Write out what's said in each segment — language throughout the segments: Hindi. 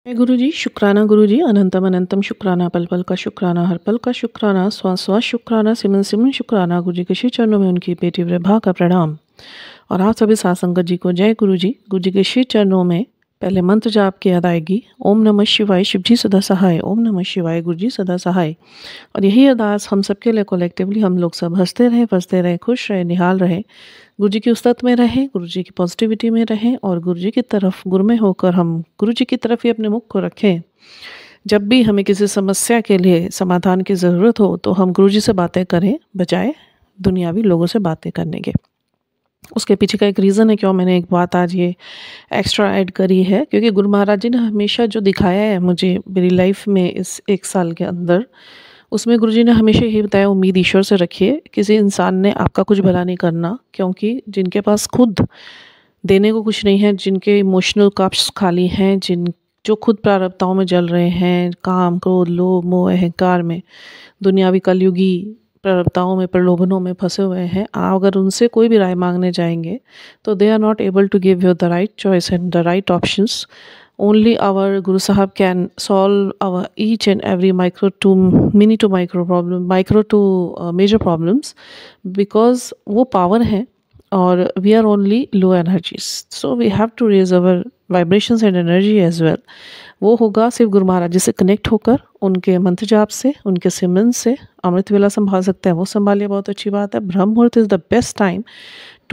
जय गुरु जी, शुक्राना गुरु जी, अनंतम अनंतम शुक्राना, पल पल का शुक्राना, हर पल का शुक्राना, श्वास श्वास शुक्राना, सिमन सिमन शुक्राना। गुरु जी के श्री चरणों में उनकी बेटी विभा का प्रणाम। और आप सभी साथ संगत जी को जय गुरु जी। गुरु जी के श्री चरणों में पहले मंत्र जाप की अदायगी। ओम नमः शिवाय, शिव जी सदा सहाय। ओम नमः शिवाय, गुरु जी सदा सहाय। और यही अरदास हम सबके लिए कलेक्टिवली, हम लोग सब हंसते रहें, फंसते रहें, खुश रहें, निहाल रहें, गुरु जी की उस्तत में रहें, गुरु जी की पॉजिटिविटी में रहें और गुरु जी की तरफ गुरमे होकर हम गुरु जी की तरफ ही अपने मुख को रखें। जब भी हमें किसी समस्या के लिए समाधान की ज़रूरत हो तो हम गुरु जी से बातें करें, बजाय दुनियावी लोगों से बातें करने के। उसके पीछे का एक रीज़न है क्यों मैंने एक बात आज ये एक्स्ट्रा ऐड करी है, क्योंकि गुरु महाराज जी ने हमेशा जो दिखाया है मुझे मेरी लाइफ में इस 1 साल के अंदर, उसमें गुरुजी ने हमेशा यही बताया, उम्मीद ईश्वर से रखिए। किसी इंसान ने आपका कुछ भला नहीं करना, क्योंकि जिनके पास खुद देने को कुछ नहीं है, जिनके इमोशनल कप्स खाली हैं, जो खुद प्रारब्धताओं में जल रहे हैं, काम, क्रोध, लोभ, मोह, अहंकार में, दुनियावी कलयुगी प्रारब्धताओं में, प्रलोभनों में फंसे हुए हैं, आप अगर उनसे कोई भी राय मांगने जाएंगे तो they are not able to give you the right choice and the right options. Only our Guru Sahab can solve our each and every micro to mini to micro problem, micro to major problems, because वो power है और we are only low energies, so we have to raise our vibrations and energy as well. वो होगा सिर्फ गुरु महाराज जी से कनेक्ट होकर, उनके मंत्र जाप से, उनके सिमरन से। अमृत वेला संभाल सकते हैं वो संभालिए, बहुत अच्छी बात है। ब्रह्म मुहूर्त is the best time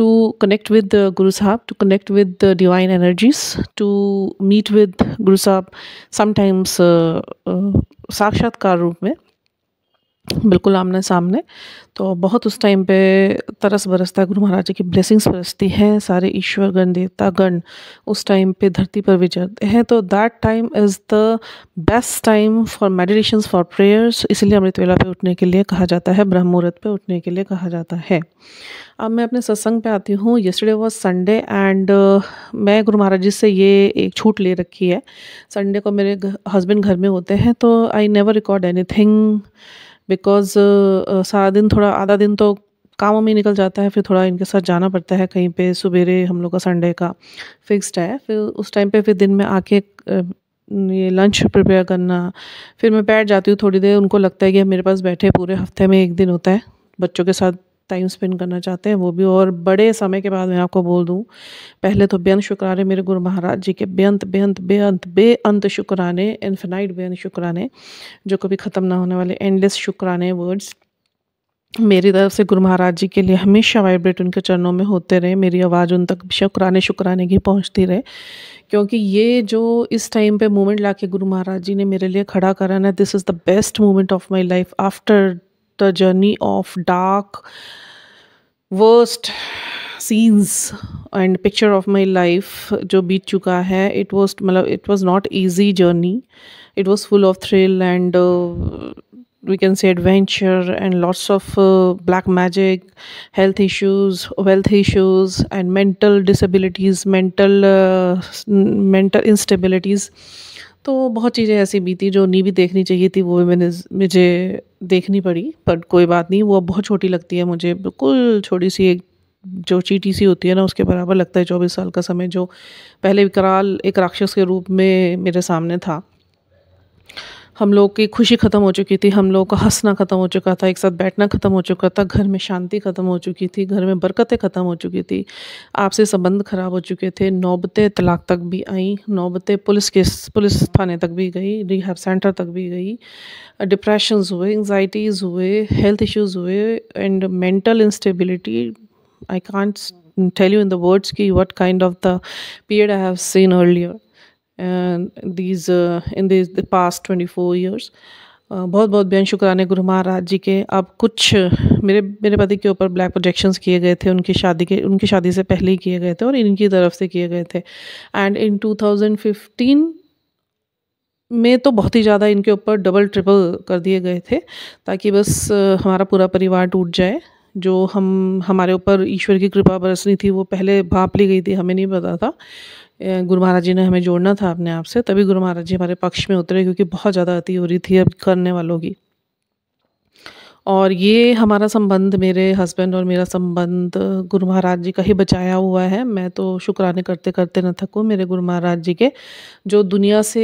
to connect with the Guru Sahib, to connect with the divine energies, to meet with Guru Sahib sometimes साक्षात्कार रूप में, बिल्कुल आमने सामने। तो बहुत उस टाइम पे तरस बरसता है, गुरु महाराज जी की ब्लेसिंग्स बरसती हैं, सारे ईश्वर गण देवता गण उस टाइम पे धरती पर विचरते हैं। तो that time is the best time for meditations, for prayers. इसलिए अमृत वेला पे उठने के लिए कहा जाता है, ब्रह्म मुहूर्त पे उठने के लिए कहा जाता है। अब मैं अपने सत्संग पे आती हूँ। येस्टरडे वाज संडे एंड मैं गुरु महाराज जी से ये एक छूट ले रखी है, संडे को मेरे हस्बैंड घर में होते हैं, तो I never record anything, because सारा दिन, थोड़ा आधा दिन तो कामों में निकल जाता है, फिर थोड़ा इनके साथ जाना पड़ता है कहीं पे। सवेरे हम लोग का संडे का फिक्स्ड है, फिर उस टाइम पे फिर दिन में आके ये लंच प्रिपेयर करना, फिर मैं बैठ जाती हूँ थोड़ी देर। उनको लगता है कि मेरे पास बैठे, पूरे हफ्ते में एक दिन होता है, बच्चों के साथ टाइम स्पेंड करना चाहते हैं, वो भी और बड़े समय के बाद। मैं आपको बोल दूं, पहले तो बेअंत शुक्राने मेरे गुरु महाराज जी के, बेअंत बेअंत बेअंत बेअंत शुक्राने, इन्फिनाइट बेअंत शुक्राने, जो कभी ख़त्म ना होने वाले एंडलेस शुक्राने वर्ड्स मेरी तरफ से गुरु महाराज जी के लिए हमेशा वाइब्रेट उनके चरणों में होते रहे। मेरी आवाज़ उन तक शुक्राने शुक्राने की पहुंचती रहे, क्योंकि ये जो इस टाइम पे मोमेंट लाके गुरु महाराज जी ने मेरे लिए खड़ा करा ना, this is the best moment of my life after the journey of dark worst scenes and picture of my life जो बीत चुका है। It was not easy journey, it was full of thrill and we can say adventure and lots of black magic, health issues, wealth issues and mental disabilities, mental instabilities. तो बहुत चीज़ें ऐसी बीती जो नहीं भी देखनी चाहिए थी, वो मुझे देखनी पड़ी। पर कोई बात नहीं, वो बहुत छोटी लगती है मुझे, बिल्कुल छोटी सी एक जो चीटी सी होती है ना, उसके बराबर लगता है 24 साल का समय जो पहले विकराल एक राक्षस के रूप में मेरे सामने था। हम लोग की खुशी ख़त्म हो चुकी थी, हम लोग का हंसना ख़त्म हो चुका था, एक साथ बैठना ख़त्म हो चुका था, घर में शांति ख़त्म हो चुकी थी, घर में बरकतें ख़त्म हो चुकी थी, आपसे संबंध ख़राब हो चुके थे, नौबतें तलाक तक भी आई, नौबतें पुलिस थाने तक भी गई, रिहैब सेंटर तक भी गई, डिप्रेशंस हुए, एंग्जाइटीज़ हुए, हेल्थ इश्यूज़ हुए and mental instability. I can't tell you in the words की what kind of the period I have seen earlier in the past 24 years. बहुत बहुत बेअंत शुक्राने गुरु महाराज जी के। अब कुछ मेरे पति के ऊपर ब्लैक प्रोजेक्शंस किए गए थे, उनकी शादी से पहले ही किए गए थे और इनकी तरफ से किए गए थे। एंड इन 2015 में तो बहुत ही ज़्यादा इनके ऊपर डबल ट्रिपल कर दिए गए थे, ताकि बस हमारा पूरा परिवार टूट जाए। जो हमारे ऊपर ईश्वर की कृपा बरसनी थी वो पहले भांप ली गई थी, हमें नहीं पता था। गुरु महाराज जी ने हमें जोड़ना था अपने आप से, तभी गुरु महाराज जी हमारे पक्ष में उतरे, क्योंकि बहुत ज़्यादा अति हो रही थी अब करने वालों की। और ये हमारा संबंध, मेरे हस्बैंड और मेरा संबंध गुरु महाराज जी का ही बचाया हुआ है। मैं तो शुक्राने करते करते न थकूँ मेरे गुरु महाराज जी के, जो दुनिया से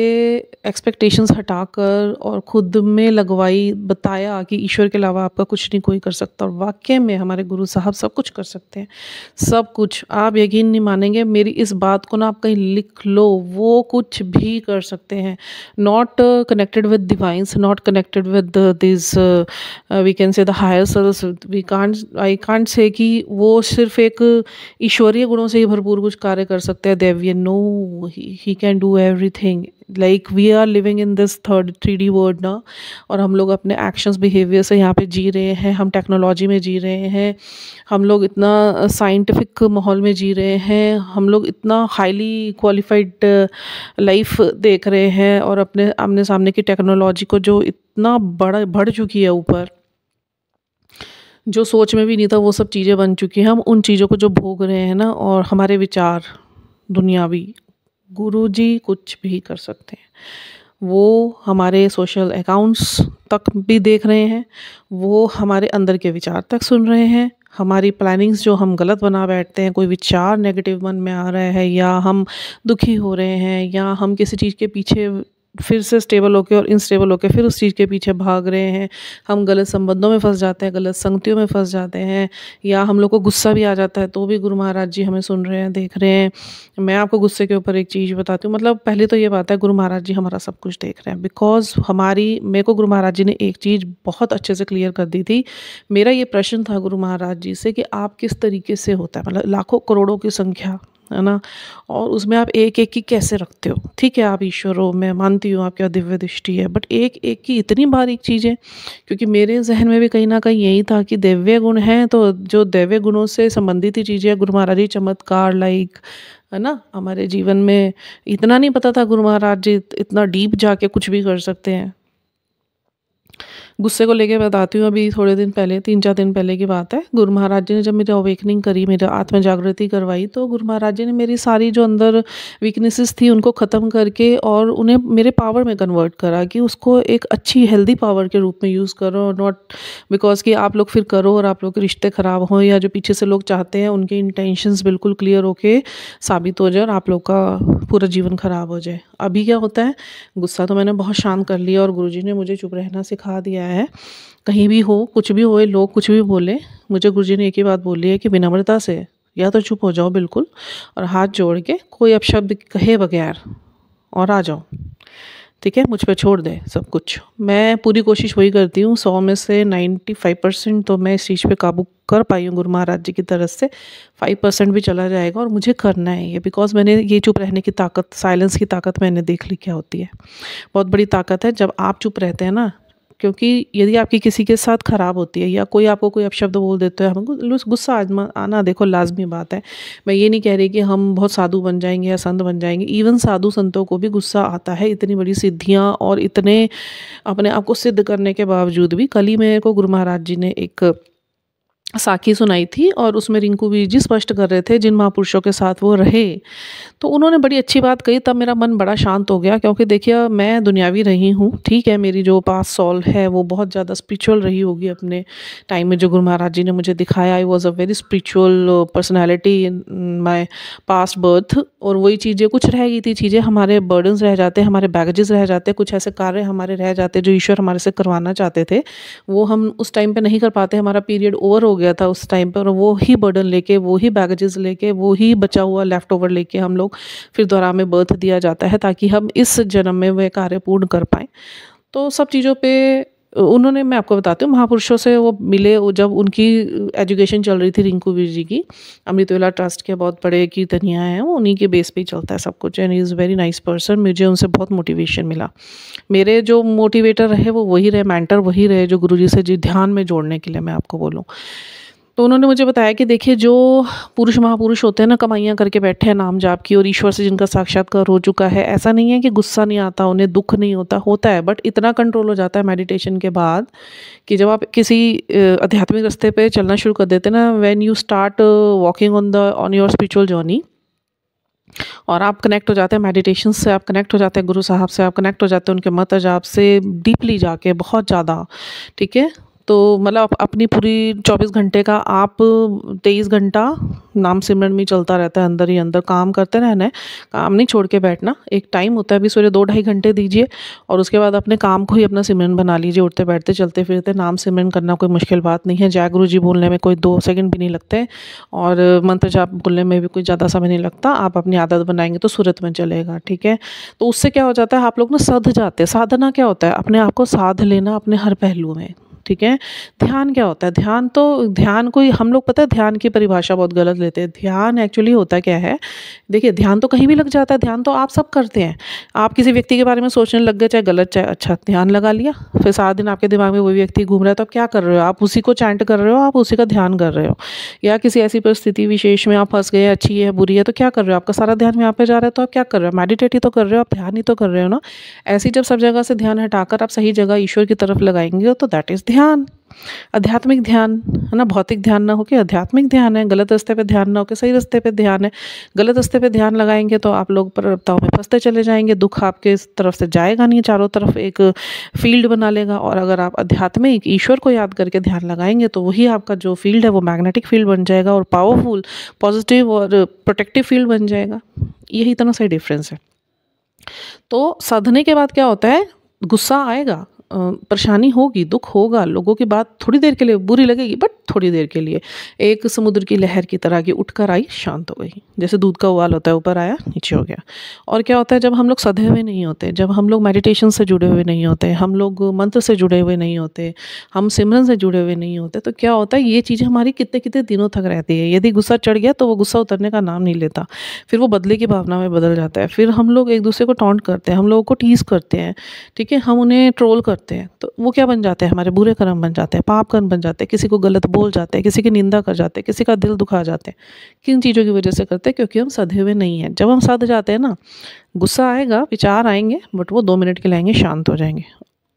एक्सपेक्टेशंस हटाकर और खुद में लगवाई, बताया कि ईश्वर के अलावा आपका कुछ नहीं कोई कर सकता। और वाकई में हमारे गुरु साहब सब कुछ कर सकते हैं, सब कुछ। आप यकीन नहीं मानेंगे, मेरी इस बात को ना आप कहीं लिख लो, वो कुछ भी कर सकते हैं। Not connected with divines, not connected with this we can say the higher selves, I can't say कि वो सिर्फ एक ईश्वरीय गुणों से ही भरपूर कुछ कार्य कर सकते हैं दैवीय। No, he can do everything. Like we are living in this 3D world ना, और हम लोग अपने एक्शंस बिहेवियर से यहाँ पे जी रहे हैं, हम टेक्नोलॉजी में जी रहे हैं, हम लोग इतना साइंटिफिक माहौल में जी रहे हैं, हम लोग इतना हाईली क्वालिफाइड लाइफ देख रहे हैं, और अपने आमने सामने की टेक्नोलॉजी को जो इतना बड़ा बढ़ चुकी है ऊपर, जो सोच में भी नहीं था वो सब चीज़ें बन चुकी हैं। हम उन चीज़ों को जो भोग रहे हैं ना, और हमारे विचार दुनियावी, गुरुजी कुछ भी कर सकते हैं। वो हमारे सोशल अकाउंट्स तक भी देख रहे हैं, वो हमारे अंदर के विचार तक सुन रहे हैं, हमारी प्लानिंग्स जो हम गलत बना बैठते हैं, कोई विचार नेगेटिव मन में आ रहा है, या हम दुखी हो रहे हैं, या हम किसी चीज़ के पीछे फिर से स्टेबल होके और इनस्टेबल होके फिर उस चीज़ के पीछे भाग रहे हैं, हम गलत संबंधों में फंस जाते हैं, गलत संगतियों में फंस जाते हैं, या हम लोग को गुस्सा भी आ जाता है, तो भी गुरु महाराज जी हमें सुन रहे हैं, देख रहे हैं। मैं आपको गुस्से के ऊपर एक चीज़ बताती हूँ। मतलब पहले तो ये बात है, गुरु महाराज जी हमारा सब कुछ देख रहे हैं, बिकॉज मेरे को गुरु महाराज जी ने एक चीज़ बहुत अच्छे से क्लियर कर दी थी। मेरा ये प्रश्न था गुरु महाराज जी से कि आप किस तरीके से होता है, मतलब लाखों करोड़ों की संख्या है ना, और उसमें आप एक एक की कैसे रखते हो। ठीक है, आप ईश्वर हो, मैं मानती हूँ आपकी दिव्य दृष्टि है, बट एक एक की इतनी बारीक चीज़ें। क्योंकि मेरे जहन में भी कहीं ना कहीं यही था कि दैवीय गुण हैं, तो जो दैवीय गुणों से संबंधित ही चीज़ें गुरु महाराज जी चमत्कार लाइक, है ना, हमारे जीवन में। इतना नहीं पता था गुरु महाराज जी इतना डीप जाके कुछ भी कर सकते हैं। गुस्से को लेके बताती हूँ, अभी थोड़े दिन पहले, 3-4 दिन पहले की बात है। गुरु महाराज जी ने जब मेरी अवेकनिंग करी, मेरे आत्म जागृति करवाई, तो गुरु महाराज जी ने मेरी सारी जो अंदर वीकनेसेस थी उनको ख़त्म करके और उन्हें मेरे पावर में कन्वर्ट करा, कि उसको एक अच्छी हेल्दी पावर के रूप में यूज़ करो, नॉट बिकॉज कि आप लोग फिर करो और आप लोग के रिश्ते ख़राब हों, या जो पीछे से लोग चाहते हैं उनके इंटेंशंस बिल्कुल क्लियर होके साबित हो जाए और आप लोग का पूरा जीवन ख़राब हो जाए। अभी क्या होता है, गुस्सा तो मैंने बहुत शांत कर लिया, और गुरुजी ने मुझे चुप रहना सिखा दिया है। कहीं भी हो, कुछ भी होए, लोग कुछ भी बोले, मुझे गुरुजी ने एक ही बात बोली है कि विनम्रता से या तो चुप हो जाओ बिल्कुल, और हाथ जोड़ के कोई अपशब्द कहे बगैर और आ जाओ। ठीक है, मुझ पे छोड़ दे सब कुछ। मैं पूरी कोशिश वही करती हूँ, 100 में से 95% तो मैं इस चीज़ पे काबू कर पाई हूँ गुरु महाराज जी की तरफ से। 5% भी चला जाएगा, और मुझे करना है ये, बिकॉज मैंने ये चुप रहने की ताकत, साइलेंस की ताकत मैंने देख ली क्या होती है। बहुत बड़ी ताकत है जब आप चुप रहते हैं ना, क्योंकि यदि आपकी किसी के साथ ख़राब होती है, या कोई आपको कोई अपशब्द बोल देते हैं, हमको गुस्सा आना देखो लाजमी बात है। मैं ये नहीं कह रही कि हम बहुत साधु बन जाएंगे या संत बन जाएंगे, इवन साधु संतों को भी गुस्सा आता है, इतनी बड़ी सिद्धियां और इतने अपने आप को सिद्ध करने के बावजूद भी। कल ही मेरे को गुरु महाराज जी ने एक साखी सुनाई थी, और उसमें रिंकू वीर जी स्पष्ट कर रहे थे जिन महापुरुषों के साथ वो रहे, तो उन्होंने बड़ी अच्छी बात कही। तब मेरा मन बड़ा शांत हो गया, क्योंकि देखिए मैं दुनियावी रही हूँ, ठीक है, मेरी जो पास्ट सोल है वो बहुत ज़्यादा स्पिरिचुअल रही होगी अपने टाइम में, जो गुरु महाराज जी ने मुझे दिखाया। I was a very spiritual personality in my past birth, और वही चीज़ें कुछ रह गई थी, चीज़ें हमारे बर्डन्स रह जाते, हमारे बैगेजेस रह जाते, कुछ ऐसे कार्य हमारे रह जाते जो ईश्वर हमारे से करवाना चाहते थे, वो हम उस टाइम पे नहीं कर पाते। हमारा पीरियड ओवर हो गया था उस टाइम पर, और वो ही बर्डन लेके, वो ही बैगेजेस लेके, वो ही बचा हुआ लेफ्ट ओवर लेके हम लोग फिर दोबारा में बर्थ दिया जाता है, ताकि हम इस जन्म में वह कार्य पूर्ण कर पाएं। तो सब चीज़ों पे उन्होंने, मैं आपको बताती हूँ, महापुरुषों से वो मिले, जब उनकी एजुकेशन चल रही थी रिंकू वीर जी की, अमृतवेला ट्रस्ट के बहुत बड़े कीर्तनिया हैं वो, उन्हीं के बेस पे ही चलता है सब कुछ, and he is very nice person. मुझे उनसे बहुत मोटिवेशन मिला। मेरे जो मोटिवेटर रहे वो वही रहे, मेंटर वही रहे, जो गुरुजी से जी ध्यान में जोड़ने के लिए मैं आपको बोलूँ। तो उन्होंने मुझे बताया कि देखिए, जो पुरुष महापुरुष होते हैं ना, कमाइयाँ करके बैठे हैं नाम जाप की, और ईश्वर से जिनका साक्षात्कार हो चुका है, ऐसा नहीं है कि गुस्सा नहीं आता उन्हें, दुख नहीं होता है, बट इतना कंट्रोल हो जाता है मेडिटेशन के बाद कि जब आप किसी आध्यात्मिक रास्ते पे चलना शुरू कर देते हैं ना, when you start walking on your spiritual journey, और आप कनेक्ट हो जाते हैं मेडिटेशन से, आप कनेक्ट हो जाते हैं गुरु साहब से, आप कनेक्ट हो जाते हैं उनके मत जाप से डीपली जाके, बहुत ज़्यादा, ठीक है, तो मतलब अपनी पूरी 24 घंटे का आप 23 घंटा नाम सिमरन में चलता रहता है, अंदर ही अंदर काम करते रहना है, काम नहीं छोड़ के बैठना। एक टाइम होता है, अभी सवेरे 2-2.5 घंटे दीजिए और उसके बाद अपने काम को ही अपना सिमरन बना लीजिए। उठते बैठते चलते फिरते नाम सिमरन करना कोई मुश्किल बात नहीं है। जय गुरु जी बोलने में कोई 2 सेकंड भी नहीं लगते और मंत्र जाप बोलने में भी कोई ज़्यादा समय नहीं लगता। आप अपनी आदत बनाएंगे तो सूरत में चलेगा, ठीक है। तो उससे क्या हो जाता है, आप लोग ना सध जाते हैं। साधना क्या होता है, अपने आप को साध लेना अपने हर पहलू में, ठीक है। ध्यान क्या होता है, ध्यान कोई, हम लोग पता है ध्यान की परिभाषा बहुत गलत लेते हैं। ध्यान एक्चुअली होता क्या है, देखिए ध्यान तो कहीं भी लग जाता है, ध्यान तो आप सब करते हैं। आप किसी व्यक्ति के बारे में सोचने लग गए, चाहे गलत चाहे अच्छा, ध्यान लगा लिया, फिर सारा दिन आपके दिमाग में वही व्यक्ति घूम रहा है, तो आप क्या कर रहे हो, आप उसी को चैंट कर रहे हो, आप उसी का ध्यान कर रहे हो। या किसी ऐसी परिस्थिति विशेष में आप फंस गए, अच्छी है बुरी है, तो क्या कर रहे हो, आपका सारा ध्यान यहाँ पे जा रहा है, तो आप क्या कर रहे हो, मेडिटेट ही तो कर रहे हो, आप ध्यान ही तो कर रहे हो ना। ऐसी जब सब जगह से ध्यान हटाकर आप सही जगह ईश्वर की तरफ लगाएंगे तो दैट इज ध्यान, आध्यात्मिक ध्यान है ना। भौतिक ध्यान ना होके आध्यात्मिक ध्यान है। गलत रास्ते पे ध्यान ना होके सही रास्ते पे ध्यान है। गलत रास्ते पे ध्यान लगाएंगे तो आप लोग प्रवृत्ताओं में फंसते चले जाएंगे, दुख आपके इस तरफ से जाएगा नहीं, चारों तरफ एक फील्ड बना लेगा। और अगर आप आध्यात्मिक ईश्वर को याद करके ध्यान लगाएंगे तो वही आपका जो फील्ड है वो मैग्नेटिक फील्ड बन जाएगा और पावरफुल, पॉजिटिव और प्रोटेक्टिव फील्ड बन जाएगा। यही इतना सही डिफरेंस है। तो साधने के बाद क्या होता है, गुस्सा आएगा, परेशानी होगी, दुख होगा, लोगों की बात थोड़ी देर के लिए बुरी लगेगी, बट थोड़ी देर के लिए। एक समुद्र की लहर की तरह की उठकर आई, शांत हो गई। जैसे दूध का उबाल होता है, ऊपर आया नीचे हो गया। और क्या होता है, जब हम लोग सधे हुए नहीं होते, जब हम लोग मेडिटेशन से जुड़े हुए नहीं होते, हम लोग मंत्र से जुड़े हुए नहीं होते, हम सिमरन से जुड़े हुए नहीं होते, तो क्या होता है, ये चीज़ें हमारी कितने कितने दिनों तक रहती है। यदि गुस्सा चढ़ गया तो वो गुस्सा उतरने का नाम नहीं लेता, फिर वो बदले की भावना में बदल जाता है। फिर हम लोग एक दूसरे को टॉन्ट करते हैं, हम लोगों को टीज करते हैं, ठीक है, हम उन्हें ट्रोल करते हैं, तो वो क्या बन जाते हैं, हमारे बुरे कर्म बन जाते हैं, पाप कर्म बन जाते हैं। किसी को गलत बोल जाते हैं, किसी की निंदा कर जाते हैं, किसी का दिल दुखा जाते हैं। किन चीज़ों की वजह से करते हैं, क्योंकि हम सधे हुए नहीं हैं। जब हम सध जाते हैं ना, गुस्सा आएगा, विचार आएंगे, बट वो 2 मिनट के लिए आएंगे, शांत हो जाएंगे।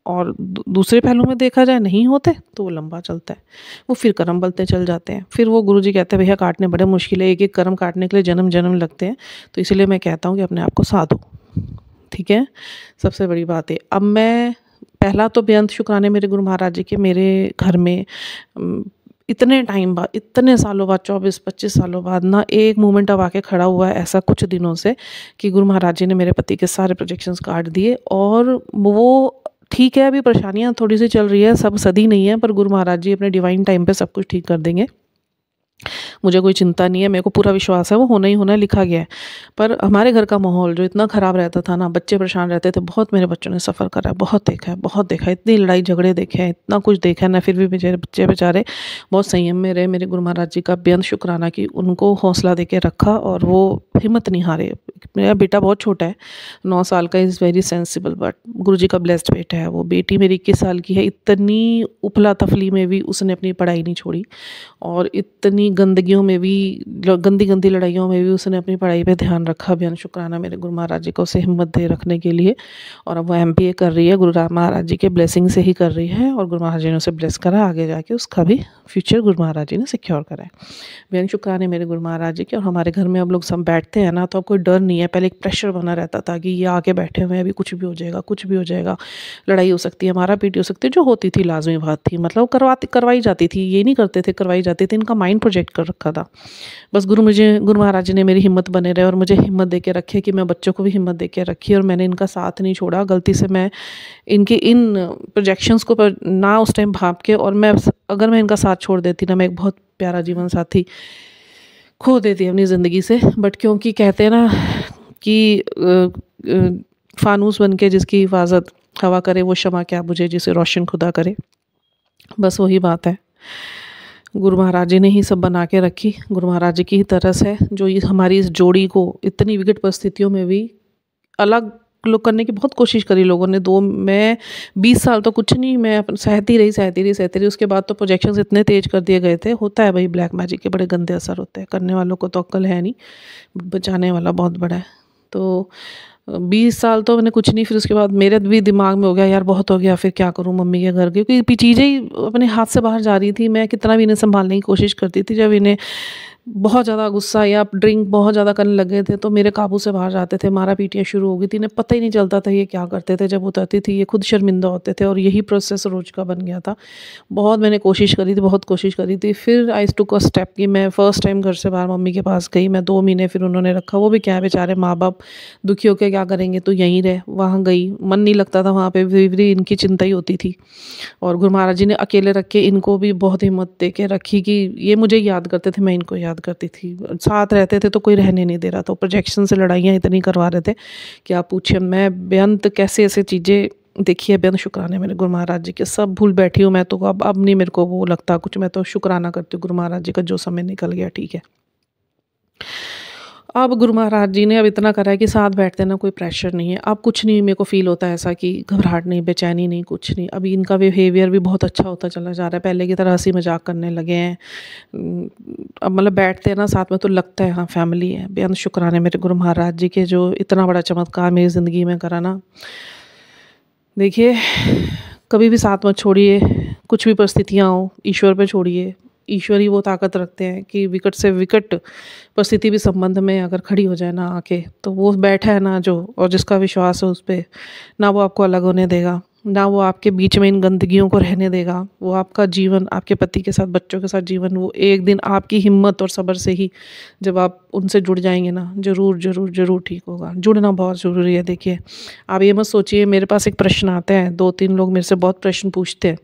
और दूसरे पहलू में देखा जाए नहीं होते तो वो लंबा चलता है, वो फिर कर्म बलते चल जाते हैं। फिर वो गुरुजी कहते हैं भैया काटने बड़े मुश्किल है, एक एक कर्म काटने के लिए जन्म जन्म लगते हैं। तो इसलिए मैं कहता हूँ कि अपने आप को साधो, ठीक है, सबसे बड़ी बात है। अब मैं पहला तो बेअंत शुक्राने मेरे गुरु महाराज जी के, मेरे घर में इतने टाइम बाद, इतने सालों बाद, 24-25 सालों बाद ना एक मोमेंट अब आके खड़ा हुआ है ऐसा कुछ दिनों से, कि गुरु महाराज जी ने मेरे पति के सारे प्रोजेक्शंस काट दिए। और वो ठीक है, अभी परेशानियां थोड़ी सी चल रही है, सब सदी नहीं है, पर गुरु महाराज जी अपने डिवाइन टाइम पे सब कुछ ठीक कर देंगे। मुझे कोई चिंता नहीं है, मेरे को पूरा विश्वास है, वो होना ही होना लिखा गया है। पर हमारे घर का माहौल जो इतना ख़राब रहता था ना, बच्चे परेशान रहते थे, बहुत मेरे बच्चों ने सफ़र करा है, बहुत देखा है, बहुत देखा है, इतनी लड़ाई झगड़े देखे हैं, इतना कुछ देखा है ना, फिर भी मेरे बच्चे बेचारे बहुत संयम में रहे। मेरे गुरु महाराज जी का बेअंत शुक्राना कि उनको हौसला दे के रखा और वो हिम्मत नहीं हारे। मेरा बेटा बहुत छोटा है, 9 साल का, इज़ वेरी सेंसिबल, बट गुरु जी का ब्लेस्ड बेटा है वो। बेटी मेरी 21 साल की है, इतनी उपला तफली में भी उसने अपनी पढ़ाई नहीं छोड़ी, और इतनी गंदगियों में भी, गंदी गंदी लड़ाइयों में भी उसने अपनी पढ़ाई पे ध्यान रखा। बेअंत शुक्राना मेरे गुरु महाराज जी को उसे हिम्मत दे रखने के लिए। और अब वो MBA कर रही है, गुरु महाराज जी के ब्लेसिंग से ही कर रही है, और गुरु महाराज जी ने उसे ब्लेस करा, आगे जाके उसका भी फ्यूचर गुरु महाराज जी ने सिक्योर करा है। बेअंत शुक्राने मेरे गुरु महाराज जी के। और हमारे घर में अब लोग सब बैठते हैं ना, तो अब कोई डर नहीं है। पहले एक प्रेशर बना रहता था कि ये आके बैठे हुए हैं, अभी कुछ भी हो जाएगा, कुछ भी हो जाएगा, लड़ाई हो सकती है, मारा पीटी हो सकती है, जो होती थी लाजमी बात थी, मतलब करवाई जाती थी, ये नहीं करते थे, करवाई जाती थी। इनका माइंड प्रोजेक्ट कर रखा था। बस गुरु महाराज जी ने मेरी हिम्मत बने रहे और मुझे हिम्मत दे के रखे, कि मैं बच्चों को भी हिम्मत दे के रखी, और मैंने इनका साथ नहीं छोड़ा। गलती से मैं इनके इन प्रोजेक्शंस को ना उस टाइम भाप के, और अगर मैं इनका साथ छोड़ देती ना, मैं एक बहुत प्यारा जीवन साथी खो देती अपनी ज़िंदगी से। बट क्योंकि कहते हैं ना कि फानूस बन के जिसकी हिफाजत हवा करे, वो शमा क्या बुझे जिसे रोशन खुदा करे। बस वही बात है। गुरु महाराज जी ने ही सब बना के रखी। गुरु महाराज जी की ही तरस है जो ये हमारी इस जोड़ी को इतनी विकट परिस्थितियों में भी अलग लोग करने की बहुत कोशिश करी लोगों ने। मैं 20 साल तो कुछ नहीं, मैं सहती रही। उसके बाद तो प्रोजेक्शंस इतने तेज कर दिए गए थे। होता है भाई, ब्लैक मैजिक के बड़े गंदे असर होते हैं, करने वालों को तो अक्ल है नहीं, बचाने वाला बहुत बड़ा है। तो 20 साल तो मैंने कुछ नहीं, फिर उसके बाद मेरे भी दिमाग में हो गया यार बहुत हो गया, फिर क्या करूं मम्मी के घर, क्योंकि चीज़ें ही अपने हाथ से बाहर जा रही थी। मैं कितना भी इन्हें संभालने की कोशिश करती थी, जब इन्हें बहुत ज़्यादा गुस्सा या ड्रिंक बहुत ज़्यादा करने लग गए थे तो मेरे काबू से बाहर जाते थे, मारा पीटियाँ शुरू हो गई थी। इन्हें पता ही नहीं चलता था ये क्या करते थे। जब उतरती थी ये खुद शर्मिंदा होते थे और यही प्रोसेस रोज़ का बन गया था। बहुत मैंने कोशिश करी थी, बहुत कोशिश करी थी। फिर आई टूक अ स्टेप कि मैं फर्स्ट टाइम घर से बाहर मम्मी के पास गई। मैं 2 महीने फिर उन्होंने रखा। वो भी क्या है बेचारे माँ-बाप दुखी होके क्या करेंगे, तू यहीं रह। वहाँ गई, मन नहीं लगता था वहाँ पे, भी इनकी चिंता ही होती थी। और गुरु महाराज जी ने अकेले रख के इनको भी बहुत हिम्मत दे के रखी कि ये मुझे याद करते थे, मैं इनको याद करती थी। साथ रहते थे तो कोई रहने नहीं दे रहा था। प्रोजेक्शन से लड़ाइयाँ इतनी करवा रहे थे कि आप पूछिए। मैं बेअंत कैसे ऐसे चीज़ें देखी है, बेअंत शुक्राने मेरे गुरु महाराज जी के। सब भूल बैठी हूँ मैं तो। अब नहीं मेरे को वो लगता कुछ। मैं तो शुक्राना करती हूँ गुरु महाराज जी का, जो समय निकल गया ठीक है। अब गुरु महाराज जी ने अब इतना करा है कि साथ बैठते ना, कोई प्रेशर नहीं है। अब कुछ नहीं मेरे को फ़ील होता है ऐसा कि घबराहट नहीं, बेचैनी नहीं, कुछ नहीं। अभी इनका बिहेवियर भी बहुत अच्छा होता चला जा रहा है। पहले की तरह हँसी मज़ाक करने लगे हैं। अब मतलब बैठते हैं ना साथ में तो लगता है हाँ फैमिली है। बेअंत शुक्राने मेरे गुरु महाराज जी के, जो इतना बड़ा चमत्कार मेरी ज़िंदगी में करा ना। देखिए, कभी भी साथ मत छोड़िए, कुछ भी परिस्थितियाँ हों, ईश्वर पे छोड़िए। ईश्वर ही वो ताकत रखते हैं कि विकट से विकट परिस्थिति भी संबंध में अगर खड़ी हो जाए ना आके, तो वो बैठा है ना जो, और जिसका विश्वास है उस पे, ना वो आपको अलग होने देगा, ना वो आपके बीच में इन गंदगियों को रहने देगा। वो आपका जीवन, आपके पति के साथ, बच्चों के साथ जीवन, वो एक दिन आपकी हिम्मत और सब्र से ही जब आप उनसे जुड़ जाएंगे ना, ज़रूर ज़रूर ज़रूर ठीक होगा। जुड़ना बहुत ज़रूरी है। देखिए, आप ये मत सोचिए। मेरे पास एक प्रश्न आता है, 2-3 लोग मेरे से बहुत प्रश्न पूछते हैं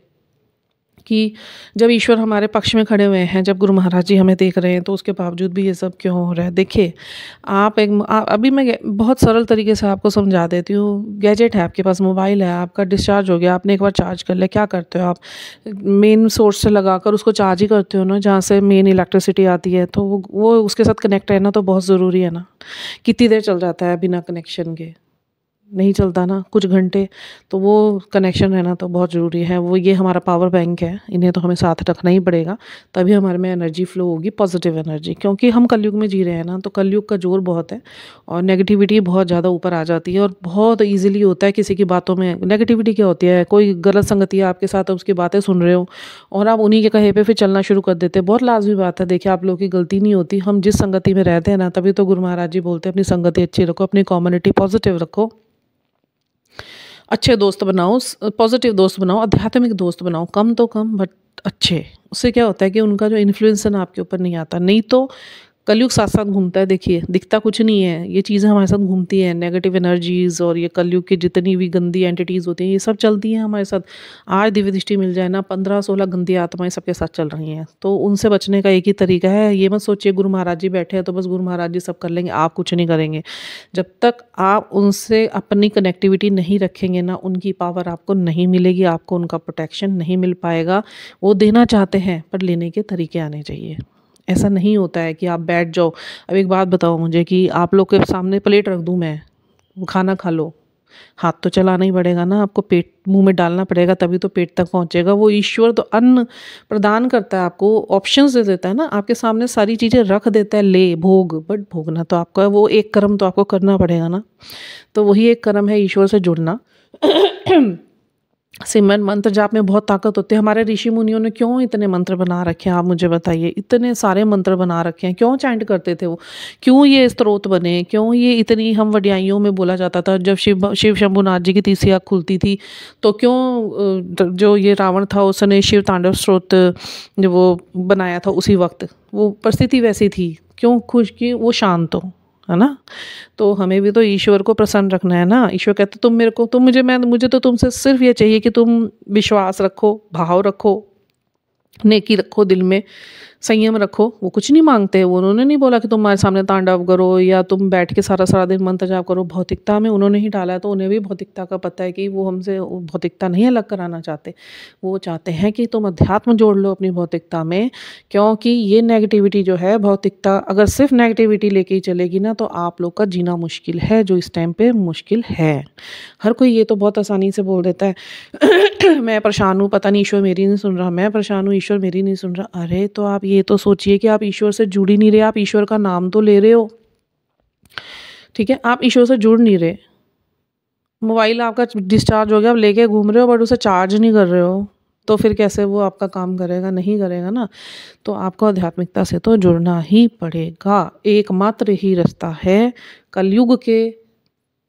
कि जब ईश्वर हमारे पक्ष में खड़े हुए हैं, जब गुरु महाराज जी हमें देख रहे हैं, तो उसके बावजूद भी ये सब क्यों हो रहा है। देखिए, अभी मैं बहुत सरल तरीके से आपको समझा देती हूँ। गैजेट है आपके पास, मोबाइल है आपका, डिस्चार्ज हो गया, आपने एक बार चार्ज कर लिया, क्या करते हो आप? मेन सोर्स से लगाकर उसको चार्ज ही करते हो ना, जहाँ से मेन इलेक्ट्रिसिटी आती है। तो वो उसके साथ कनेक्ट रहना तो बहुत ज़रूरी है ना। कितनी देर चल जाता है बिना कनेक्शन के? नहीं चलता ना, कुछ घंटे। तो वो कनेक्शन रहना तो बहुत ज़रूरी है। वो ये हमारा पावर बैंक है, इन्हें तो हमें साथ रखना ही पड़ेगा। तभी हमारे में एनर्जी फ्लो होगी, पॉजिटिव एनर्जी। क्योंकि हम कलयुग में जी रहे हैं ना, तो कलयुग का जोर बहुत है और नेगेटिविटी बहुत ज़्यादा ऊपर आ जाती है। और बहुत ईजिली होता है किसी की बातों में नेगेटिविटी। क्या होती है, कोई गलत संगति है आपके साथ, उसकी बातें सुन रहे हो और आप उन्हीं के कहे पे फिर चलना शुरू कर देते हैं। बहुत लाजमी बात है। देखिए, आप लोगों की गलती नहीं होती। हम जिस संगति में रहते हैं ना, तभी तो गुरु महाराज जी बोलते हैं अपनी संगति अच्छी रखो, अपनी कम्युनिटी पॉजिटिव रखो, अच्छे दोस्त बनाओ, पॉजिटिव दोस्त बनाओ, आध्यात्मिक दोस्त बनाओ। कम तो कम बट अच्छे। उससे क्या होता है कि उनका जो इन्फ्लुएंस है ना आपके ऊपर नहीं आता। नहीं तो कलयुग साथ साथ घूमता है। देखिए, दिखता कुछ नहीं है, ये चीज़ें हमारे साथ घूमती हैं। नेगेटिव एनर्जीज़ और ये कलयुग की जितनी भी गंदी एंटिटीज़ होती हैं, ये सब चलती हैं हमारे साथ। आज दिव्य दृष्टि मिल जाए ना, 15-16 गंदी आत्माएं सबके साथ चल रही हैं। तो उनसे बचने का एक ही तरीका है। ये मत सोचिए गुरु महाराज जी बैठे हैं तो बस गुरु महाराज जी सब कर लेंगे, आप कुछ नहीं करेंगे। जब तक आप उनसे अपनी कनेक्टिविटी नहीं रखेंगे ना, उनकी पावर आपको नहीं मिलेगी, आपको उनका प्रोटेक्शन नहीं मिल पाएगा। वो देना चाहते हैं पर लेने के तरीके आने चाहिए। ऐसा नहीं होता है कि आप बैठ जाओ। अब एक बात बताओ मुझे कि आप लोग के सामने प्लेट रख दूं मैं, वो खाना खा लो, हाथ तो चलाना ही पड़ेगा ना आपको, पेट मुंह में डालना पड़ेगा, तभी तो पेट तक पहुंचेगा। वो ईश्वर तो अन्न प्रदान करता है आपको, ऑप्शंस दे देता है ना, आपके सामने सारी चीज़ें रख देता है, ले भोग। बट भोगना तो आपका है, वो एक कर्म तो आपको करना पड़ेगा ना। तो वही एक कर्म है ईश्वर से जुड़ना। सिमरन मंत्र जाप में बहुत ताकत होती है। हमारे ऋषि मुनियों ने क्यों इतने मंत्र बना रखे हैं, आप मुझे बताइए। इतने सारे मंत्र बना रखे हैं, क्यों चैंट करते थे वो? क्यों ये स्त्रोत बने? क्यों ये इतनी हम वडियाइयों में बोला जाता था? जब शिव शंभुनाथ जी की तीसरी आँख खुलती थी तो क्यों जो ये रावण था उसने शिव तांडव स्त्रोत जो वो बनाया था, उसी वक्त वो परिस्थिति वैसी थी, क्यों खुश की वो शांत हो, है ना। तो हमें भी तो ईश्वर को प्रसन्न रखना है ना। ईश्वर कहते तुम मेरे को, तुम मुझे तो तुमसे सिर्फ ये चाहिए कि तुम विश्वास रखो, भाव रखो, नेकी रखो, दिल में संयम रखो। वो कुछ नहीं मांगते। वो उन्होंने नहीं बोला कि तुम हमारे सामने तांडव करो या तुम बैठ के सारा सारा दिन मंत्र जाप करो। भौतिकता में उन्होंने ही डाला है, तो उन्हें भी भौतिकता का पता है कि वो हमसे भौतिकता नहीं अलग कराना चाहते। वो चाहते हैं कि तुम अध्यात्म जोड़ लो अपनी भौतिकता में। क्योंकि ये नेगेटिविटी जो है, भौतिकता अगर सिर्फ नेगेटिविटी लेके ही चलेगी ना, तो आप लोग का जीना मुश्किल है, जो इस टाइम पे मुश्किल है। हर कोई ये तो बहुत आसानी से बोल देता है मैं परेशान हूँ, पता नहीं ईश्वर मेरी नहीं सुन रहा, मैं परेशान हूँ, ईश्वर मेरी नहीं सुन रहा। अरे तो आप ये तो सोचिए कि आप ईश्वर से जुड़ ही नहीं रहे। आप ईश्वर का नाम तो ले रहे हो, ठीक है, आप ईश्वर से जुड़ नहीं रहे। मोबाइल आपका डिस्चार्ज हो गया, आप लेके घूम रहे हो बट उसे चार्ज नहीं कर रहे हो, तो फिर कैसे वो आपका काम करेगा, नहीं करेगा ना। तो आपको आध्यात्मिकता से तो जुड़ना ही पड़ेगा। एकमात्र ही रास्ता है कलयुग के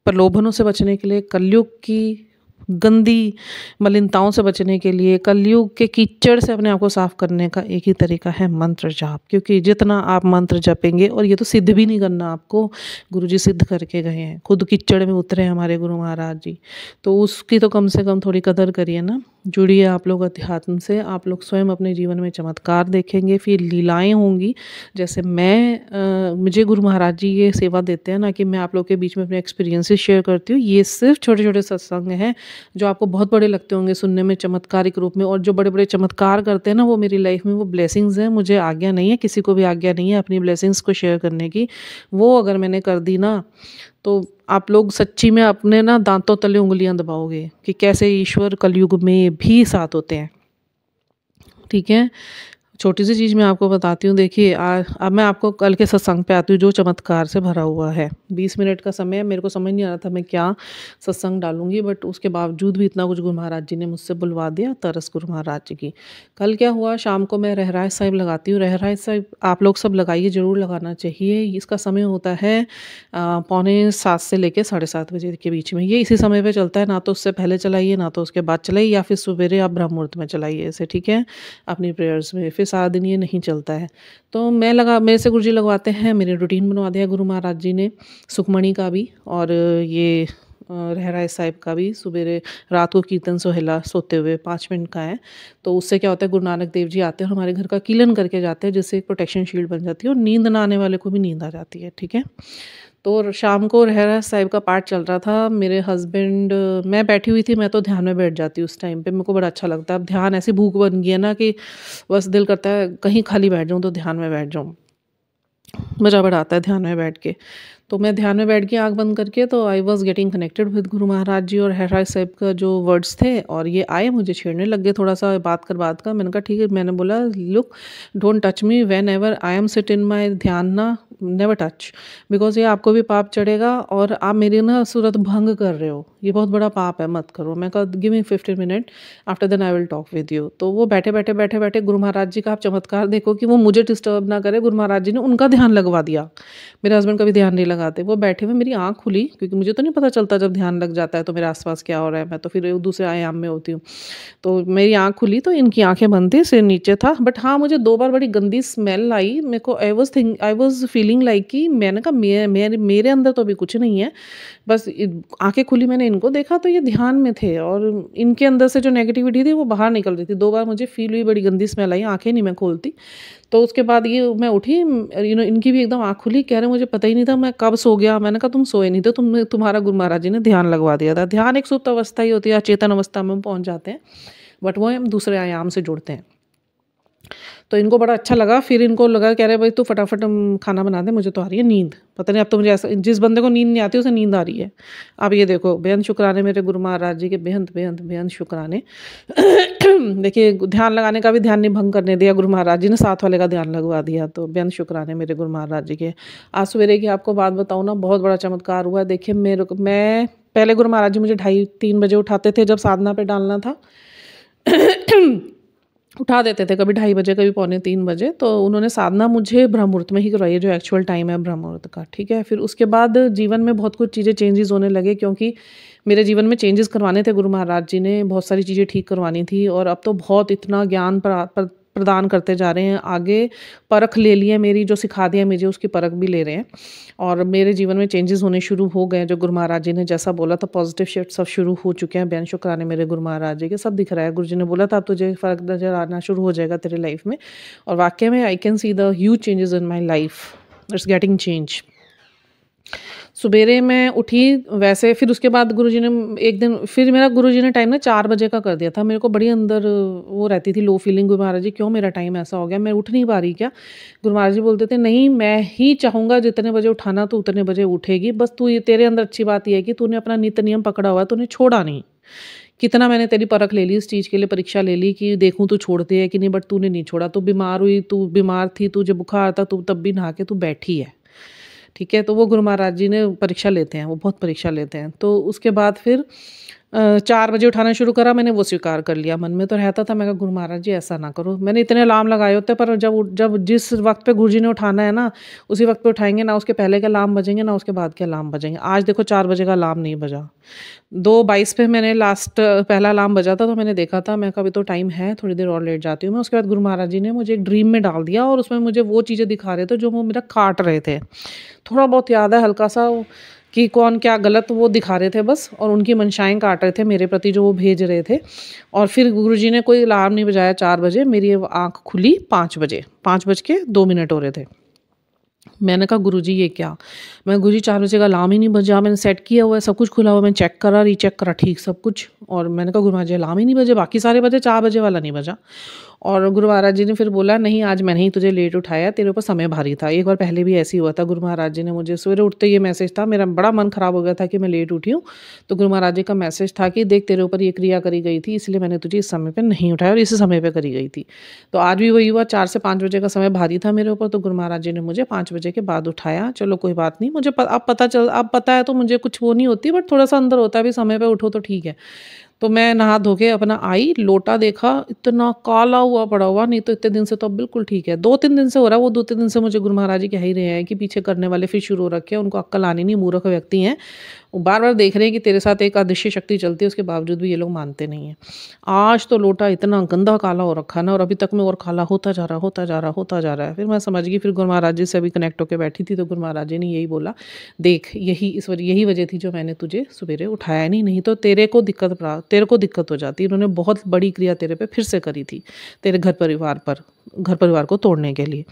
प्रलोभनों से बचने के लिए, कलयुग की गंदी मलिनताओं से बचने के लिए, कलयुग के कीचड़ से अपने आप को साफ करने का एक ही तरीका है मंत्र जाप। क्योंकि जितना आप मंत्र जपेंगे, और ये तो सिद्ध भी नहीं करना आपको, गुरुजी सिद्ध करके गए हैं, खुद कीचड़ में उतरे हैं हमारे गुरु महाराज जी, तो उसकी तो कम से कम थोड़ी कदर करिए ना। जुड़िए आप लोग अध्यात्म से, आप लोग स्वयं अपने जीवन में चमत्कार देखेंगे, फिर लीलाएं होंगी। जैसे मुझे गुरु महाराज जी ये सेवा देते हैं ना कि मैं आप लोग के बीच में अपने एक्सपीरियंसेस शेयर करती हूँ। ये सिर्फ छोटे छोटे सत्संग हैं जो आपको बहुत बड़े लगते होंगे सुनने में, चमत्कारिक रूप में, और जो बड़े बड़े चमत्कार करते हैं ना, वो मेरी लाइफ में वो ब्लेसिंग्स हैं। मुझे आज्ञा नहीं है, किसी को भी आज्ञा नहीं है अपनी ब्लेसिंग्स को शेयर करने की। वो अगर मैंने कर दी ना, तो आप लोग सच्ची में अपने ना दांतों तले उंगलियां दबाओगे कि कैसे ईश्वर कलयुग में भी साथ होते हैं। ठीक है, छोटी सी चीज़ मैं आपको बताती हूँ। देखिए अब मैं आपको कल के सत्संग पे आती हूँ जो चमत्कार से भरा हुआ है। 20 मिनट का समय, मेरे को समझ नहीं आ रहा था मैं क्या सत्संग डालूंगी, बट उसके बावजूद भी इतना कुछ गुरु महाराज जी ने मुझसे बुलवा दिया। तरस गुरु महाराज जी की। कल क्या हुआ, शाम को मैं रहराज साहिब लगाती हूँ। रहराज साहिब आप लोग सब लगाइए, ज़रूर लगाना चाहिए। इसका समय होता है 6:45 से लेकर 7:30 बजे के बीच में। ये इसी समय पर चलता है, ना तो उससे पहले चलाइए ना तो उसके बाद चलाइए, या फिर सवेरे आप ब्रह्म मुहूर्त में चलाइए इसे। ठीक है, अपनी प्रेयर्स में। फिर सारा दिन ये नहीं चलता है। तो मेरे से गुरुजी लगवाते हैं, मेरी रूटीन बनवा दिया गुरु महाराज जी ने, सुखमणि का भी और ये रहराज साहिब का भी। सुबह रात को कीर्तन सोहेला सोते हुए 5 मिनट का है। तो उससे क्या होता है, गुरु नानक देव जी आते हैं और हमारे घर का कीलन करके जाते हैं, जिससे एक प्रोटेक्शन शील्ड बन जाती है और नींद ना आने वाले को भी नींद आ जाती है। ठीक है, तो शाम को रहराज साहिब का पाठ चल रहा था। मेरे हस्बैंड, मैं बैठी हुई थी, मैं तो ध्यान में बैठ जाती हूँ उस टाइम पे, मेरे को बड़ा अच्छा लगता है। अब ध्यान ऐसी भूख बन गई है ना कि बस दिल करता है कहीं खाली बैठ जाऊँ तो ध्यान में बैठ जाऊँ। मज़ा बड़ा आता है ध्यान में बैठ के। तो मैं ध्यान में बैठ के आँख बंद करके, तो I was getting connected with Guru Maharaj जी और रहराज साहिब का जो वर्ड्स थे, और ये आए मुझे छेड़ने लग गए थोड़ा सा बात का। मैंने कहा ठीक है, मैंने बोला look don't touch me whenever I am sit in my dhyan ना, नेवर टच, बिकॉज ये आपको भी पाप चढ़ेगा और आप मेरी ना सूरत भंग कर रहे हो, ये बहुत बड़ा पाप है, मत करो। मैं कहा give me 15 minute, after then I will talk with you. तो वो बैठे बैठे गुरु महाराज जी का आप चमत्कार देखो कि वो मुझे डिस्टर्ब ना करे। गुरु महाराज जी ने उनका ध्यान लगवा दिया, मेरे हस्बैंड का भी ध्यान नहीं लगाते। वो बैठे हुए, मेरी आँख खुली, क्योंकि मुझे तो नहीं पता चलता जब ध्यान लग जाता है तो मेरे आसपास क्या हो रहा है, मैं तो फिर दूसरे आयाम में होती हूँ। तो मेरी आँख खुली तो इनकी आंखें बंद थी, सिर नीचे था। बट हाँ, मुझे 2 बार बड़ी गंदी स्मेल आई। मेरे को आई वॉज फीलिंग लाइक कि मैंने कहा मेरे अंदर तो अभी कुछ नहीं है, बस आंखें खुली, मैंने इनको देखा तो ये ध्यान में थे और इनके अंदर से जो नेगेटिविटी थी वो बाहर निकल रही थी। 2 बार मुझे फील हुई, बड़ी गंदी स्मेल आई, आंखें नहीं मैं खोलती। तो उसके बाद ये मैं उठी, इनकी भी एकदम आँख खुली, कह रहे मुझे पता ही नहीं था मैं कब सो गया। मैंने कहा तुम सोए नहीं थे, तुम्हारा गुरु महाराज जी ने ध्यान लगवा दिया था। ध्यान एक सुप्त अवस्था ही होती है, अचेतन अवस्था में पहुंच जाते हैं, बट वो हम दूसरे आयाम से जुड़ते हैं। तो इनको बड़ा अच्छा लगा। फिर इनको लगा, कह रहे भाई तू फटाफट खाना बना दे, मुझे तो आ रही है नींद। पता नहीं अब तो मुझे ऐसा, जिस बंदे को नींद नहीं आती उसे नींद आ रही है। अब ये देखो, बेहद शुक्राने मेरे गुरु महाराज जी के, बेहद शुक्राने। देखिए, ध्यान लगाने का भी ध्यान नहीं भंग करने दिया गुरु महाराज जी ने, साथ वाले का ध्यान लगवा दिया। तो बेहद शुक्राने मेरे गुरु महाराज जी के। आज सवेरे की आपको बात बताऊँ ना, बहुत बड़ा चमत्कार हुआ। देखिए मैं पहले गुरु महाराज जी मुझे 2:30-3 बजे उठाते थे जब साधना पे डालना था। उठा देते थे, कभी 2:30 बजे, कभी 2:45 बजे। तो उन्होंने साधना मुझे ब्रह्म मुहूर्त में ही करवाई है, जो एक्चुअल टाइम है ब्रह्म मुहूर्त का। ठीक है, फिर उसके बाद जीवन में बहुत कुछ चीज़ें चेंजेस होने लगे, क्योंकि मेरे जीवन में चेंजेस करवाने थे गुरु महाराज जी ने, बहुत सारी चीज़ें ठीक करवानी थी। और अब तो बहुत इतना ज्ञान प्रदान करते जा रहे हैं। आगे परख ले ली है मेरी, जो सिखा दिया मुझे उसकी परख भी ले रहे हैं। और मेरे जीवन में चेंजेस होने शुरू हो गए, जो गुरु महाराज जी ने जैसा बोला था, पॉजिटिव शिफ्ट सब शुरू हो चुके हैं। बेहद शुक्राने मेरे गुरु महाराज जी के, सब दिख रहा है। गुरु जी ने बोला था अब तुझे फ़र्क नज़र आना शुरू हो जाएगा तेरे लाइफ में। और वाकई में I can see the huge changes in my life, it's getting change. सुबेरे मैं उठी वैसे, फिर उसके बाद गुरुजी ने एक दिन फिर मेरा गुरुजी ने टाइम ना 4 बजे का कर दिया था। मेरे को बड़ी अंदर वो रहती थी लो फीलिंग, गुरु महाराज जी क्यों मेरा टाइम ऐसा हो गया, मैं उठ नहीं पा रही क्या। गुरु महाराज जी बोलते थे नहीं, मैं ही चाहूँगा जितने बजे उठाना तो उतने बजे उठेगी, बस तू ये, तेरे अंदर अच्छी बात यह है कि तूने अपना नित्य नियम पकड़ा हुआ है, तूने छोड़ा नहीं। कितना मैंने तेरी परख ले ली, इस चीज़ के लिए परीक्षा ले ली कि देखूं तू छोड़ती है कि नहीं, बट तूने नहीं छोड़ा। तू बीमार हुई, तू बीमार थी, तुझे बुखार था, तू तब भी नहा के तू बैठी है। ठीक है, तो वो गुरु महाराज जी ने परीक्षा लेते हैं, वो बहुत परीक्षा लेते हैं। तो उसके बाद फिर 4 बजे उठाना शुरू करा, मैंने वो स्वीकार कर लिया। मन में तो रहता था, मैं कहा गुरु महाराज जी ऐसा ना करो, मैंने इतने अलार्म लगाए होते, पर जब जिस वक्त पे गुरुजी ने उठाना है ना, उसी वक्त पे उठाएंगे ना। उसके पहले के अलार्म बजेंगे ना उसके बाद के अलार्म बजेंगे। आज देखो 4 बजे का अलार्म नहीं बजा, 2:22 पे मैंने लास्ट पहला अलार्म बजा था, तो मैंने देखा था, मैं कभी तो टाइम है, थोड़ी देर और लेट जाती हूँ मैं। उसके बाद गुरु महाराज जी ने मुझे एक ड्रीम में डाल दिया, और उसमें मुझे वो चीज़ें दिखा रहे थे जो वो मेरा काट रहे थे। थोड़ा बहुत याद है हल्का सा, कि कौन क्या गलत वो दिखा रहे थे बस, और उनकी मंशाएं काट रहे थे मेरे प्रति जो वो भेज रहे थे। और फिर गुरुजी ने कोई अलार्म नहीं बजाया 4 बजे, मेरी आँख खुली 5 बजे, 5:02 हो रहे थे। मैंने कहा गुरुजी ये क्या, मैं गुरुजी 4 बजे का अलार्म ही नहीं बजा, मैंने सेट किया हुआ है, सब कुछ खुला हुआ, मैंने चेक करा, रीचेक करा, ठीक सब कुछ। और मैंने कहा गुरु महाराज जी अलार्म ही नहीं बजे, बाकी सारे बजे, 4 बजे वाला नहीं बजा। और गुरु महाराज जी ने फिर बोला नहीं आज मैंने ही तुझे लेट उठाया, तेरे ऊपर समय भारी था। एक बार पहले भी ऐसे ही हुआ था, गुरु महाराज जी ने मुझे सवेरे उठते ये मैसेज था, मेरा बड़ा मन खराब हो गया था कि मैं लेट उठी हूँ, तो गुरु महाराज जी का मैसेज था कि देख तेरे ऊपर ये क्रिया करी गई थी, इसलिए मैंने तुझे इस समय पर नहीं उठाया और इस समय पर करी गई थी। तो आज भी वही हुआ, 4 से 5 बजे का समय भारी था मेरे ऊपर, तो गुरु महाराज जी ने मुझे 5 बजे के बाद उठाया। चलो कोई बात नहीं, मुझे अब पता है तो मुझे कुछ वो नहीं होती, बट थोड़ा सा अंदर होता है भी समय पे उठो तो ठीक है। तो मैं नहा धो के अपना आई, लोटा देखा इतना काला हुआ पड़ा हुआ, नहीं तो इतने दिन से तो अब बिल्कुल ठीक है। 2-3 दिन से हो रहा है, वो 2-3 दिन से मुझे गुरु महाराज जी कह ही रहे हैं कि पीछे करने वाले फिर शुरू हो रखे हैं, उनको अक्ल आनी नहीं, मूर्ख व्यक्ति हैं। वो बार बार देख रहे हैं कि तेरे साथ एक अदृश्य शक्ति चलती है, उसके बावजूद भी ये लोग मानते नहीं हैं। आज तो लोटा इतना गंदा काला हो रखा ना, और अभी तक में और काला होता जा रहा है। फिर मैं समझ गई, फिर गुरु महाराज जी से अभी कनेक्ट होकर बैठी थी, तो गुरु महाराज जी ने यही बोला, देख यही वजह थी जो मैंने तुझे सवेरे उठाया नहीं तो तेरे को दिक्कत हो जाती। इन्होंने बहुत बड़ी क्रिया तेरे पे फिर से करी थी, तेरे घर परिवार को तोड़ने के लिए।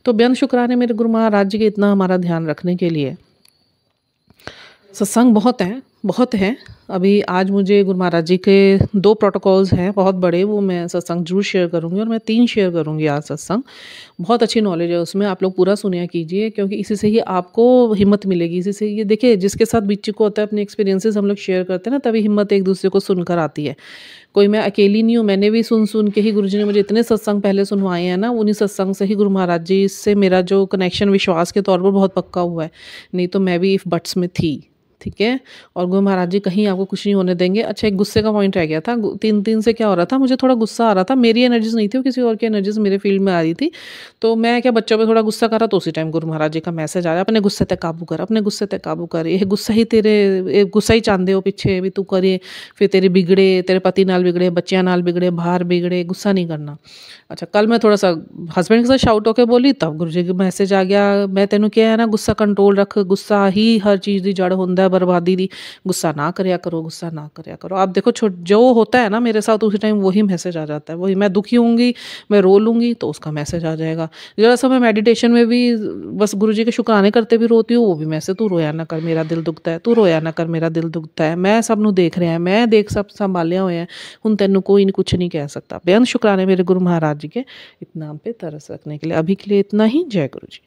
तो बेअंत शुक्राने मेरे गुरु महाराज जी के इतना हमारा ध्यान रखने के लिए। सत्संग बहुत है। अभी आज मुझे गुरु महाराज जी के 2 प्रोटोकॉल्स हैं बहुत बड़े, वो मैं सत्संग जरूर शेयर करूँगी, और मैं 3 शेयर करूँगी आज सत्संग। बहुत अच्छी नॉलेज है उसमें, आप लोग पूरा सुनिया कीजिए, क्योंकि इसी से ही आपको हिम्मत मिलेगी। इसी से ये देखिए, जिसके साथ बीच को होता है, अपने एक्सपीरियंसेस हम लोग शेयर करते हैं ना, तभी हिम्मत एक दूसरे को सुनकर आती है। कोई मैं अकेली नहीं हूँ, मैंने भी सुन के ही गुरुजी ने मुझे इतने सत्संग पहले सुनवाए हैं ना, उन्हीं सत्संग से ही गुरु महाराज जी से मेरा जो कनेक्शन विश्वास के तौर पर बहुत पक्का हुआ है, नहीं तो मैं भी इफ बट्स में थी। ठीक है, और गुरु महाराज जी कहीं आपको कुछ नहीं होने देंगे। अच्छा, एक गुस्से का पॉइंट रह गया था, 3 दिन से क्या हो रहा था, मुझे थोड़ा गुस्सा आ रहा था, मेरी एनर्जीज नहीं थी, वो किसी और की एनर्जीज मेरे फील्ड में आ रही थी। तो मैं क्या बच्चों पे थोड़ा गुस्सा करा, तो उसी टाइम गुरु महाराज जी का मैसेज आया, अपने गुस्से तक काबू कर, ये गुस्सा ही चाहते हो पिछे भी तू करे, फिर तेरे पति नाल बिगड़े, बच्चियां नाल बिगड़े, बाहर बिगड़े, गुस्सा नहीं करना। अच्छा, कल मैं थोड़ा सा हस्बैंड के साथ शाउट होकर बोली, तब गुरु जी का मैसेज आ गया, मैं तेनों क्या है ना, गुस्सा कंट्रोल रख, गुस्सा ही हर चीज़ की जड़ होंदा है बर्बादी दी, गुस्सा ना करया करो। आप देखो जो होता है ना मेरे साथ, उसी टाइम वही मैसेज आ जाता है। वही मैं दुखी होंगी, मैं रो लूँगी, तो उसका मैसेज आ जाएगा। जरा सा मैं मेडिटेशन में भी बस गुरु जी के शुक्राने करते भी रोती हूँ, वो भी मैसेज, तू रोया ना कर मेरा दिल दुखता है, मैं सब नू देख रहा है, मैं देख सब संभालिया हुए हैं, हुण तैनू कोई कुछ नहीं कह सकता। बेअंत शुक्राने मेरे गुरु महाराज जी के इतना पे तरस रखने के लिए। अभी के लिए इतना ही। जय गुरु जी।